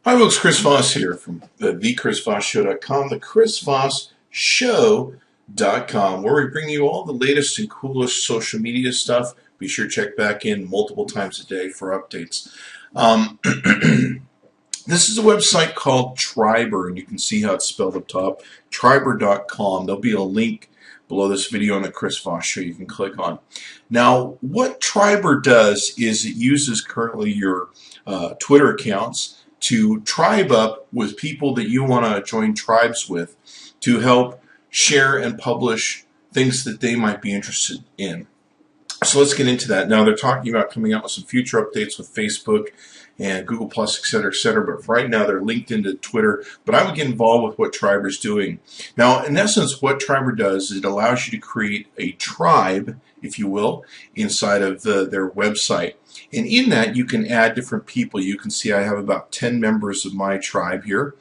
Hi folks, Chris Voss here from thechrisvossshow.com, thechrisvossshow.com, where we bring you all the latest and coolest social media stuff. Be sure to check back in multiple times a day for updates. This is a website called Triberr, and you can see how it's spelled up top, Triberr.com. There'll be a link below this video on the Chris Voss Show you can click on. Now, what Triberr does is it uses currently your Twitter accounts to tribe up with people that you want to join tribes with to help share and publish things that they might be interested in. So let's get into that. Now, they're talking about coming out with some future updates with Facebook and Google+, etc., etc. But right now, they're linked into Twitter. But I would get involved with what Triberr's doing. Now, in essence, what Triberr does is it allows you to create a tribe, if you will, inside of their website. And in that, you can add different people. You can see I have about 10 members of my tribe here,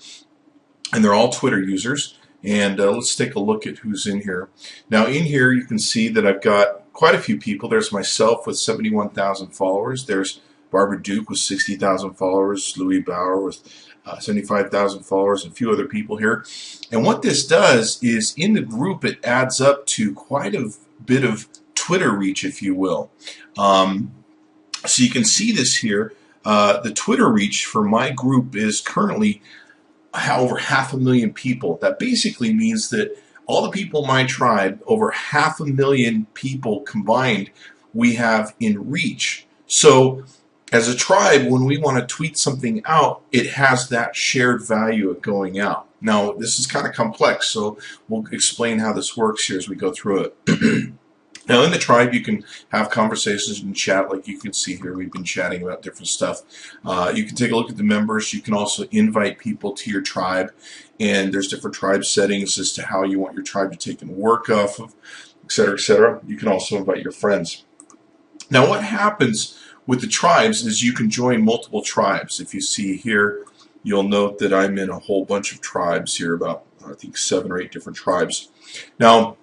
and they're all Twitter users. And let's take a look at who's in here. Now, in here, you can see that I've got quite a few people. There's myself with 71,000 followers. There's Barbara Duke with 60,000 followers, Louis Bauer with 75,000 followers, and a few other people here. And what this does is in the group, it adds up to quite a bit of Twitter reach, if you will. So you can see this here. The Twitter reach for my group is currently over 500,000 people. That basically means that all the people in my tribe, over 500,000 people combined, we have in reach. So as a tribe, when we want to tweet something out, it has that shared value of going out. Now, this is kind of complex, so we'll explain how this works here as we go through it. Now, in the tribe, you can have conversations and chat like you can see here. We've been chatting about different stuff. You can take a look at the members. You can also invite people to your tribe, and there's different tribe settings as to how you want your tribe to take and work off of, et cetera, et cetera. You can also invite your friends. Now, what happens with the tribes is you can join multiple tribes. If you see here, you'll note that I'm in a whole bunch of tribes here, about, I think, 7 or 8 different tribes. Now,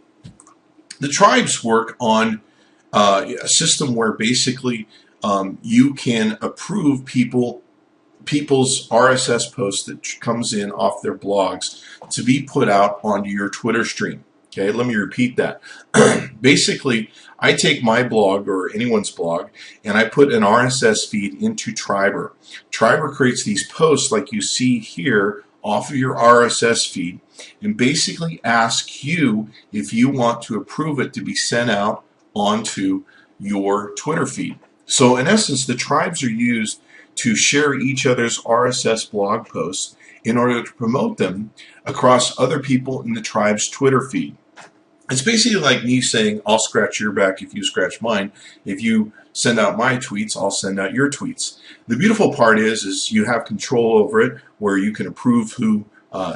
the tribes work on a system where basically you can approve people's RSS posts that comes in off their blogs to be put out onto your Twitter stream. Okay, let me repeat that. Basically, I take my blog or anyone's blog and I put an RSS feed into Triberr. Triberr creates these posts like you see here off of your RSS feed and basically ask you if you want to approve it to be sent out onto your Twitter feed. So in essence, the tribes are used to share each other's RSS blog posts in order to promote them across other people in the tribe's Twitter feed. It's basically like me saying, I'll scratch your back if you scratch mine. If you send out my tweets, I'll send out your tweets. The beautiful part is you have control over it, where you can approve who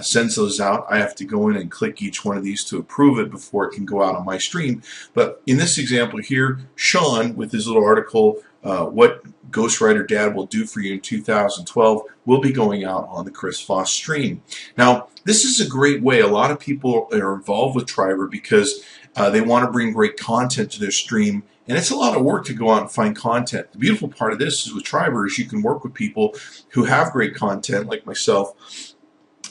sends those out. I have to go in and click each one of these to approve it before it can go out on my stream. But in this example here, Sean, with his little article, What Ghostwriter Dad Will Do For You in 2012, will be going out on the Chris Voss stream. Now, this is a great way. A lot of people are involved with Triberr because they want to bring great content to their stream, and it's a lot of work to go out and find content. The beautiful part of this is with Triberr is you can work with people who have great content, like myself,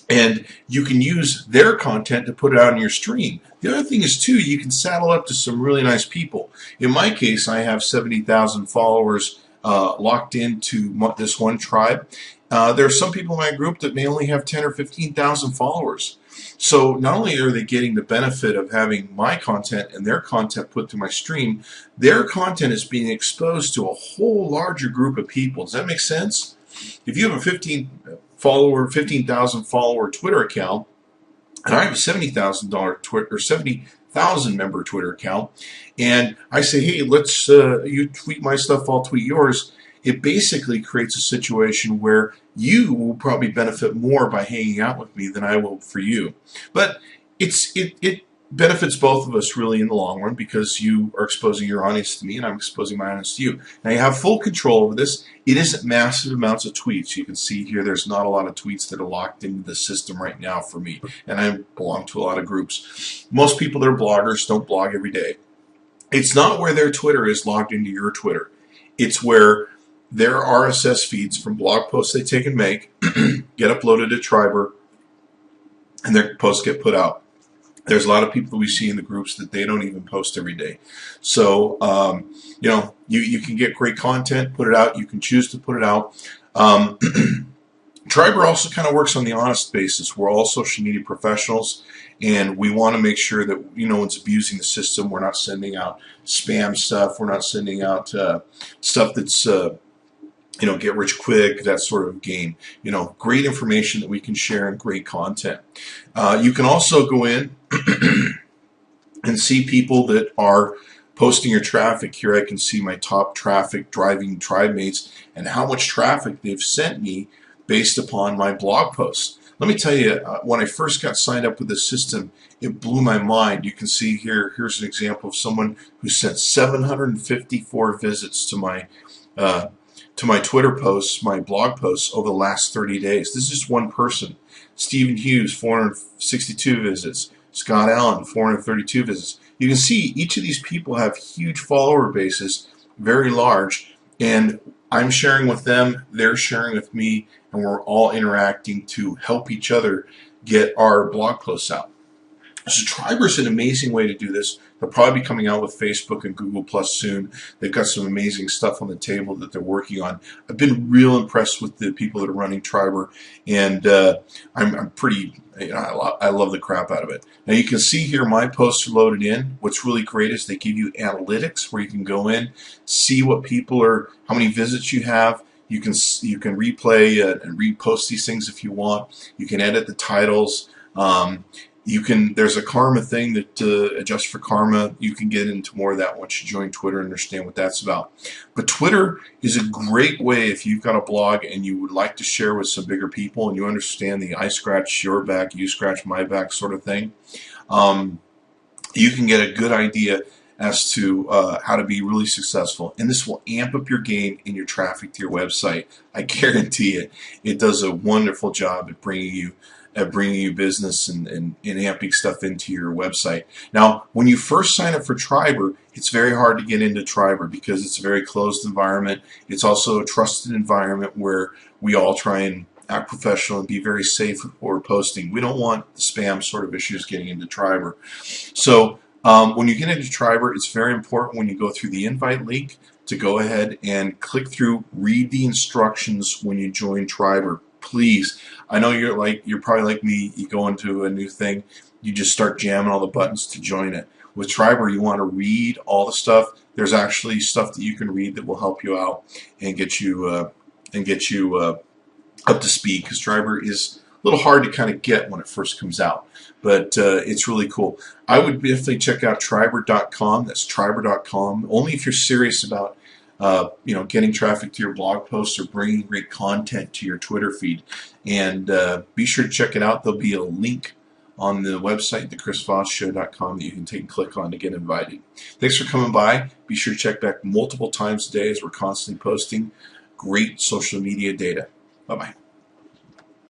and you can use their content to put it out on your stream. The other thing is, too, you can saddle up to some really nice people. In my case, I have 70,000 followers locked into this one tribe. There are some people in my group that may only have 10 or 15,000 followers. So not only are they getting the benefit of having my content and their content put to my stream, their content is being exposed to a whole larger group of people. Does that make sense? If you have a 15,000 follower Twitter account, and I have a $70,000 member Twitter account, and I say, hey, let's you tweet my stuff, I'll tweet yours. It basically creates a situation where you will probably benefit more by hanging out with me than I will for you. But it benefits both of us really in the long run, because you are exposing your audience to me and I'm exposing my audience to you. Now, you have full control over this. It isn't massive amounts of tweets. You can see here there's not a lot of tweets that are locked into the system right now for me, and I belong to a lot of groups. Most people that are bloggers don't blog every day. It's not where their Twitter is logged into your Twitter. It's where their RSS feeds from blog posts they take and make get uploaded to Triberr, and their posts get put out. There's a lot of people we see in the groups that they don't even post every day. So, you know, you can get great content, put it out. You can choose to put it out. Triberr also kind of works on the honest basis. We're all social media professionals, and we want to make sure that, you know, one's abusing the system. We're not sending out spam stuff. We're not sending out stuff that's, you know, get rich quick, that sort of game. You know, great information that we can share and great content. You can also go in and see people that are posting your traffic. Here I can see my top traffic driving tribe mates and how much traffic they've sent me based upon my blog posts. Let me tell you, when I first got signed up with this system, it blew my mind. You can see here, here's an example of someone who sent 754 visits to my Twitter posts, my blog posts over the last 30 days. This is just one person. Stephen Hughes, 462 visits. Scott Allen, 432 visits. You can see each of these people have huge follower bases, very large, and I'm sharing with them, they're sharing with me, and we're all interacting to help each other get our blog posts out. So Triberr is an amazing way to do this. They'll probably be coming out with Facebook and Google Plus soon. They've got some amazing stuff on the table that they're working on. I've been real impressed with the people that are running Triberr, and I'm pretty, you know, I love the crap out of it. Now you can see here my posts are loaded in. What's really great is they give you analytics where you can go in, see what people are, how many visits you have. You can replay and repost these things if you want. You can edit the titles. There's a karma thing that adjusts for karma. You can get into more of that once you join Twitter and understand what that's about. But Twitter is a great way if you've got a blog and you would like to share with some bigger people and you understand the I scratch your back, you scratch my back sort of thing. You can get a good idea as to how to be really successful. And this will amp up your game and your traffic to your website. I guarantee it. It does a wonderful job at bringing you business and amping stuff into your website. Now, when you first sign up for Triberr, it's very hard to get into Triberr because it's a very closed environment. It's also a trusted environment where we all try and act professional and be very safe with what we're posting. We don't want the spam sort of issues getting into Triberr. So when you get into Triberr, it's very important when you go through the invite link to go ahead and click through, read the instructions when you join Triberr. Please, I know you're probably like me. You go into a new thing, you just start jamming all the buttons to join it. With Triberr, you want to read all the stuff. There's actually stuff that you can read that will help you out and get you up to speed, because Triberr is a little hard to kind of get when it first comes out, but it's really cool. I would definitely check out Triberr.com. That's Triberr.com. Only if you're serious about you know, getting traffic to your blog posts or bringing great content to your Twitter feed. And be sure to check it out. There'll be a link on the website, thechrisvossshow.com, that you can take and click on to get invited. Thanks for coming by. Be sure to check back multiple times a day as we're constantly posting great social media data. Bye-bye.